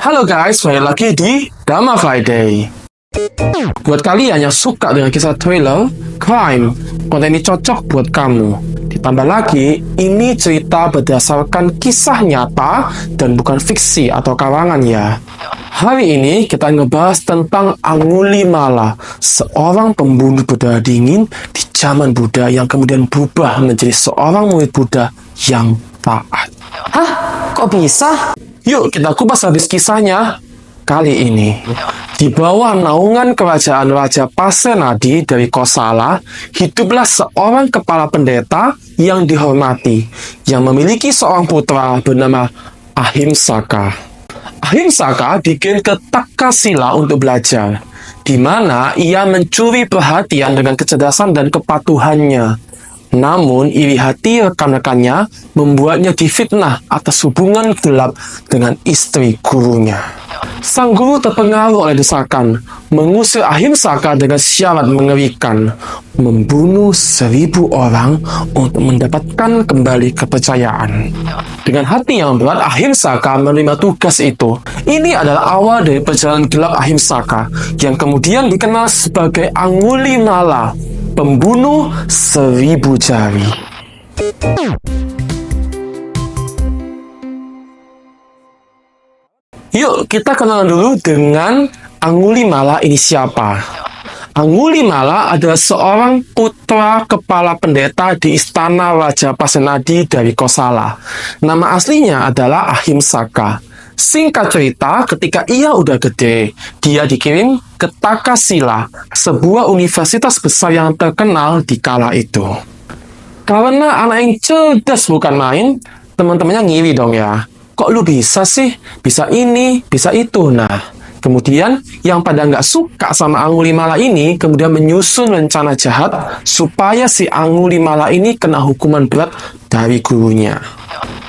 Halo guys, balik lagi di Drama Friday. Buat kalian yang suka dengan kisah thriller, crime, konten ini cocok buat kamu. Ditambah lagi, ini cerita berdasarkan kisah nyata dan bukan fiksi atau karangan ya. Hari ini kita ngebahas tentang Angulimala, seorang pembunuh berdarah dingin di zaman Buddha yang kemudian berubah menjadi seorang murid Buddha yang taat. Hah? Kok bisa? Yuk kita kupas habis kisahnya. Kali ini, di bawah naungan kerajaan Raja Pasenadi dari Kosala, hiduplah seorang kepala pendeta yang dihormati, yang memiliki seorang putra bernama Ahimsaka. Ahimsaka dikirim ke Takasila untuk belajar, di mana ia mencuri perhatian dengan kecerdasan dan kepatuhannya. Namun, iri hati rekan-rekannya membuatnya difitnah atas hubungan gelap dengan istri gurunya. Sang guru terpengaruh oleh desakan, mengusir Ahimsaka dengan syarat mengerikan, membunuh 1.000 orang untuk mendapatkan kembali kepercayaan. Dengan hati yang berat, Ahimsaka menerima tugas itu. Ini adalah awal dari perjalanan gelap Ahimsaka, yang kemudian dikenal sebagai Angulimala, pembunuh 1.000 jari. Yuk, kita kenalan dulu dengan Angulimala ini siapa. Angulimala adalah seorang putra kepala pendeta di istana Raja Pasenadi dari Kosala. Nama aslinya adalah Ahimsaka. Singkat cerita, ketika ia udah gede, dia dikirim ke Takasila, sebuah universitas besar yang terkenal di kala itu. Karena anak yang cerdas bukan main, teman-temannya ngiri dong ya. Kok lu bisa sih? Bisa ini, bisa itu. Nah, kemudian yang pada nggak suka sama Angulimala ini kemudian menyusun rencana jahat supaya si Angulimala ini kena hukuman berat dari gurunya.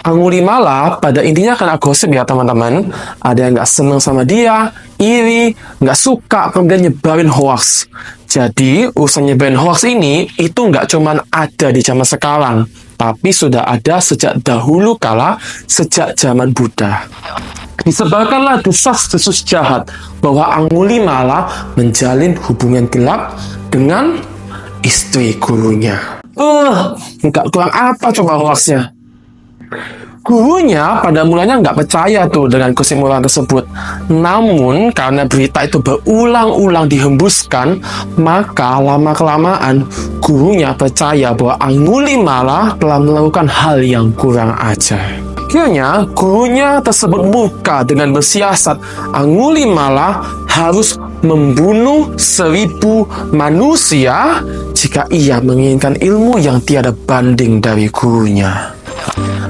Angulimala pada intinya kena gosip ya teman-teman. Ada yang nggak seneng sama dia, iri, nggak suka, kemudian nyebarin hoax. Jadi urusan nyebarin hoax ini itu nggak cuman ada di zaman sekarang, tapi sudah ada sejak dahulu kala, sejak zaman Buddha. Disebarkanlah desas-desus jahat bahwa Angulimala menjalin hubungan gelap dengan istri gurunya. Nggak kurang apa coba hoaxnya. Gurunya pada mulanya nggak percaya tuh dengan kesimpulan tersebut. Namun karena berita itu berulang-ulang dihembuskan, maka lama-kelamaan gurunya percaya bahwa Angulimala telah melakukan hal yang kurang ajar. Akhirnya gurunya tersebut murka dengan bersiasat Angulimala harus membunuh 1.000 manusia jika ia menginginkan ilmu yang tiada banding dari gurunya.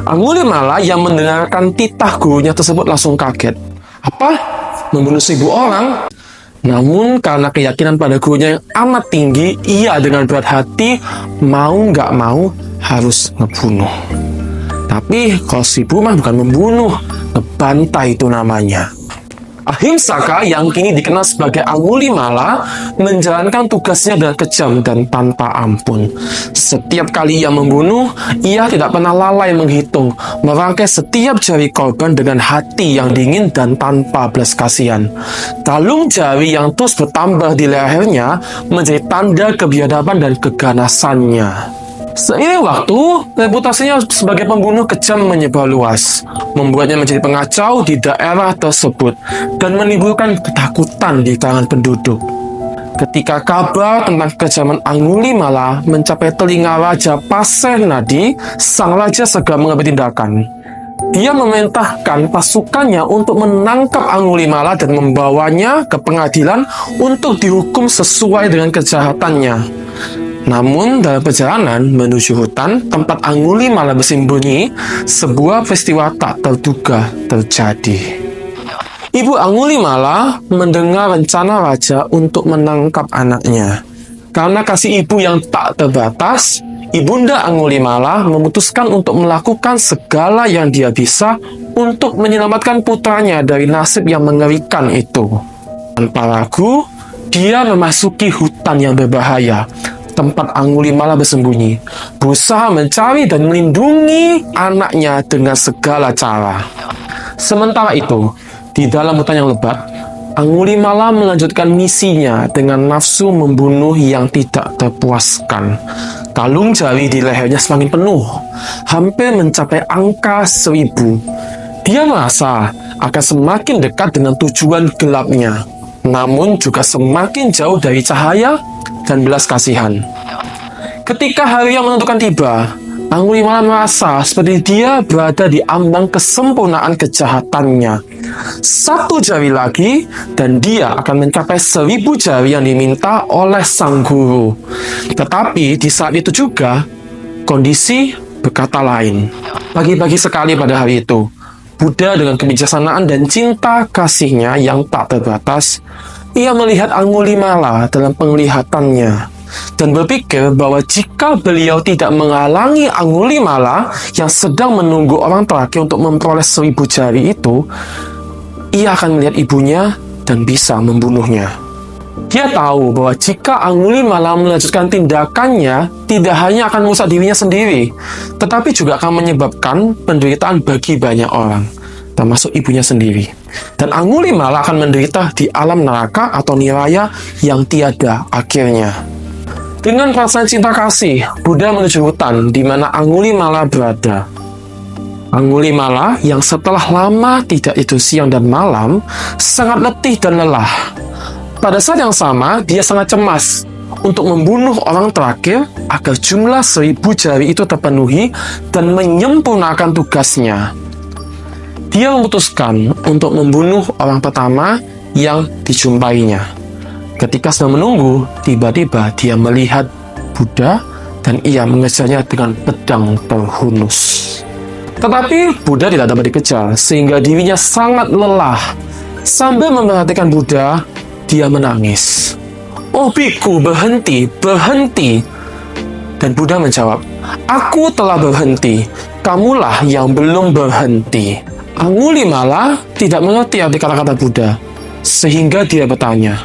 Angulimala yang mendengarkan titah gurunya tersebut langsung kaget. Apa? Membunuh 1.000 orang? Namun karena keyakinan pada gurunya yang amat tinggi, ia dengan berat hati mau nggak mau harus ngebunuh. Tapi kalau 1.000 mah bukan membunuh, ngebantai itu namanya. Ahimsaka yang kini dikenal sebagai Angulimala menjalankan tugasnya dengan kejam dan tanpa ampun. Setiap kali ia membunuh, ia tidak pernah lalai menghitung, merangkai setiap jari korban dengan hati yang dingin dan tanpa belas kasihan. Talung jari yang terus bertambah di lehernya menjadi tanda kebiadaban dan keganasannya. Seiring waktu, reputasinya sebagai pembunuh kejam menyebar luas, membuatnya menjadi pengacau di daerah tersebut dan menimbulkan ketakutan di kalangan penduduk. Ketika kabar tentang kekejaman Angulimala mencapai telinga Raja Pasenadi, sang raja segera mengambil tindakan. Dia memerintahkan pasukannya untuk menangkap Angulimala dan membawanya ke pengadilan untuk dihukum sesuai dengan kejahatannya. Namun, dalam perjalanan menuju hutan tempat Angulimala bersembunyi, sebuah peristiwa tak terduga terjadi. Ibu Angulimala mendengar rencana raja untuk menangkap anaknya. Karena kasih ibu yang tak terbatas, Ibunda Angulimala memutuskan untuk melakukan segala yang dia bisa untuk menyelamatkan putranya dari nasib yang mengerikan itu. Tanpa ragu, dia memasuki hutan yang berbahaya, tempat Angulimala bersembunyi, berusaha mencari dan melindungi anaknya dengan segala cara. Sementara itu, Di dalam hutan yang lebat, Angulimala melanjutkan misinya dengan nafsu membunuh yang tidak terpuaskan. Kalung jari di lehernya semakin penuh, hampir mencapai angka 1000. Dia merasa akan semakin dekat dengan tujuan gelapnya, namun juga semakin jauh dari cahaya dan belas kasihan. Ketika hari yang menentukan tiba, Angulimala merasa seperti dia berada di ambang kesempurnaan kejahatannya. 1 jari lagi, dan dia akan mencapai 1000 jari yang diminta oleh sang guru. Tetapi di saat itu juga, kondisi berkata lain. Pagi-pagi sekali pada hari itu, Buddha dengan kebijaksanaan dan cinta kasihnya yang tak terbatas, ia melihat Angulimala dalam penglihatannya dan berpikir bahwa jika beliau tidak menghalangi Angulimala yang sedang menunggu orang terakhir untuk memperoleh 1000 jari itu, ia akan melihat ibunya dan bisa membunuhnya. Dia tahu bahwa jika Angulimala melanjutkan tindakannya, tidak hanya akan merusak dirinya sendiri, tetapi juga akan menyebabkan penderitaan bagi banyak orang, termasuk ibunya sendiri. Dan Angulimala akan menderita di alam neraka atau niraya yang tiada akhirnya. Dengan perasaan cinta kasih, Buddha menuju hutan di mana Angulimala berada. Angulimala yang setelah lama tidak tidur siang dan malam, sangat letih dan lelah. Pada saat yang sama, dia sangat cemas untuk membunuh orang terakhir agar jumlah 1000 jari itu terpenuhi dan menyempurnakan tugasnya. Dia memutuskan untuk membunuh orang pertama yang dijumpainya. Ketika sedang menunggu, tiba-tiba dia melihat Buddha dan ia mengejarnya dengan pedang terhunus. Tetapi Buddha tidak dapat dikejar, sehingga dirinya sangat lelah. Sambil memperhatikan Buddha, dia menangis. "Oh biku, berhenti, berhenti." Dan Buddha menjawab, "Aku telah berhenti, kamulah yang belum berhenti." Angulimala tidak mengerti arti kata-kata Buddha, sehingga dia bertanya,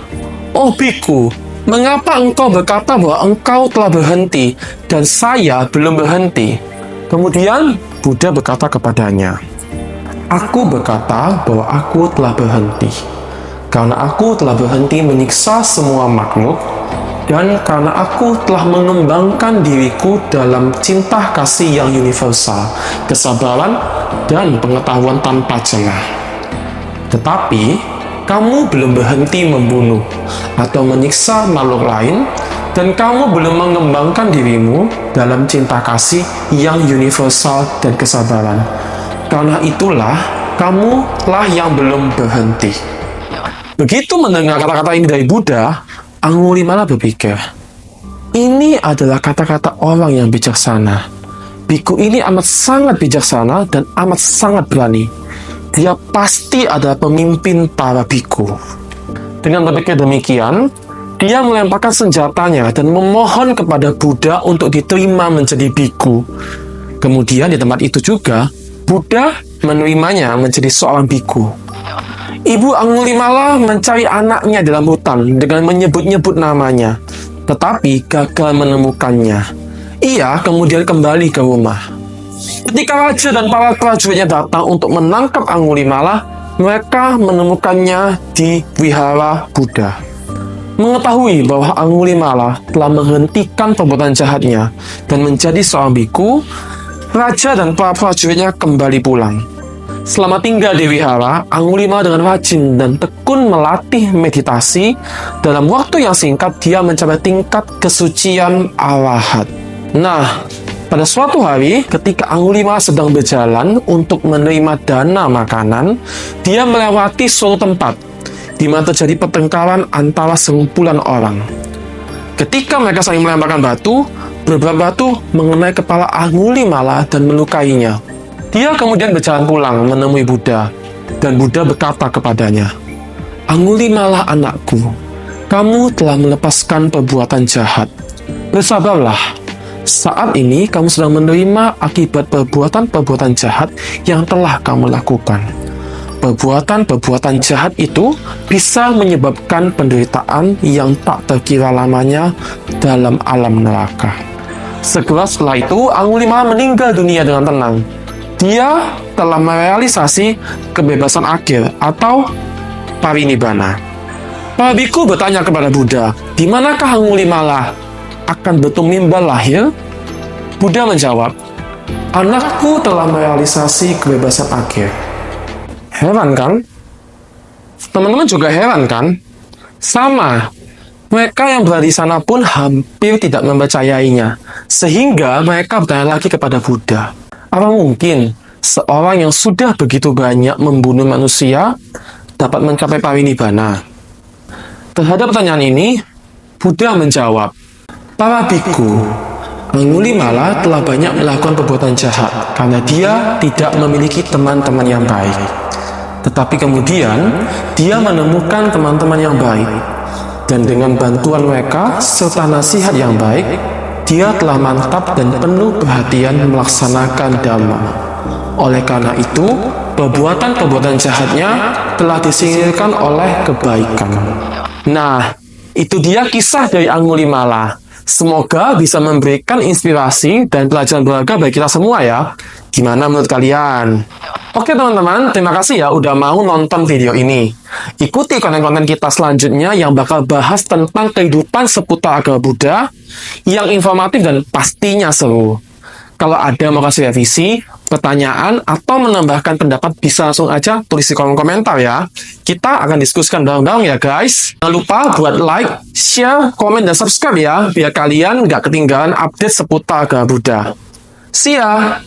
"Oh biku, mengapa engkau berkata bahwa engkau telah berhenti dan saya belum berhenti?" Kemudian Buddha berkata kepadanya, "Aku berkata bahwa aku telah berhenti karena aku telah berhenti menyiksa semua makhluk, dan karena aku telah mengembangkan diriku dalam cinta kasih yang universal, kesabaran, dan pengetahuan tanpa celah. Tetapi kamu belum berhenti membunuh atau menyiksa makhluk lain, dan kamu belum mengembangkan dirimu dalam cinta kasih yang universal dan kesabaran. Karena itulah kamulah yang belum berhenti." Begitu mendengar kata-kata ini dari Buddha, Angulimala berpikir, ini adalah kata-kata orang yang bijaksana. Biku ini amat sangat bijaksana dan amat sangat berani. Dia pasti adalah pemimpin para biku. Dengan berpikir demikian, dia melemparkan senjatanya dan memohon kepada Buddha untuk diterima menjadi biku. Kemudian di tempat itu juga, Buddha menerimanya menjadi seorang biku. Ibu Angulimala mencari anaknya dalam hutan dengan menyebut-nyebut namanya, tetapi gagal menemukannya. Ia kemudian kembali ke rumah. Ketika raja dan para prajuritnya datang untuk menangkap Angulimala, mereka menemukannya di wihara Buddha. Mengetahui bahwa Angulimala telah menghentikan perbuatan jahatnya dan menjadi seorang biku, raja dan para prajuritnya kembali pulang. Selama tinggal di wihara, Angulimala dengan rajin dan tekun melatih meditasi. Dalam waktu yang singkat, dia mencapai tingkat kesucian arahat. Nah, pada suatu hari, ketika Angulimala sedang berjalan untuk menerima dana makanan, dia melewati suatu tempat di mana terjadi pertengkaran antara sekumpulan orang. Ketika mereka saling melemparkan batu, beberapa batu mengenai kepala Angulimala dan melukainya. Dia kemudian berjalan pulang menemui Buddha, dan Buddha berkata kepadanya, "Angulimala anakku, kamu telah melepaskan perbuatan jahat. Bersabarlah. Saat ini kamu sedang menerima akibat perbuatan-perbuatan jahat yang telah kamu lakukan. Perbuatan-perbuatan jahat itu bisa menyebabkan penderitaan yang tak terkira lamanya dalam alam neraka." Segera setelah itu, Angulimala meninggal dunia dengan tenang. dia telah merealisasi kebebasan akhir atau parinibbana. Para biku bertanya kepada Buddha, di manakah Angulimala akan bertumimbal lahir? Buddha menjawab, anakku telah merealisasi kebebasan akhir. Heran kan? Teman-teman juga heran kan? Sama, mereka yang berada di sana pun hampir tidak mempercayainya, sehingga mereka bertanya lagi kepada Buddha, apa mungkin seorang yang sudah begitu banyak membunuh manusia dapat mencapai parinibbana? Terhadap pertanyaan ini, Buddha menjawab, para biku, Angulimala telah banyak melakukan perbuatan jahat karena dia tidak memiliki teman-teman yang baik. Tetapi kemudian, dia menemukan teman-teman yang baik. Dan dengan bantuan mereka serta nasihat yang baik, dia telah mantap dan penuh perhatian melaksanakan dhamma. Oleh karena itu, perbuatan-perbuatan jahatnya telah disingkirkan oleh kebaikan. Nah, itu dia kisah dari Angulimala. Semoga bisa memberikan inspirasi dan pelajaran berharga bagi kita semua ya. Gimana menurut kalian? Oke teman-teman, terima kasih ya udah mau nonton video ini. Ikuti konten-konten kita selanjutnya yang bakal bahas tentang kehidupan seputar agama Buddha yang informatif dan pastinya seru. Kalau ada mau kasih revisi, pertanyaan, atau menambahkan pendapat bisa langsung aja tulis di kolom komentar ya. Kita akan diskusikan bareng-bareng ya guys. Jangan lupa buat like, share, komen, dan subscribe ya, biar kalian nggak ketinggalan update seputar agama Buddha. See ya!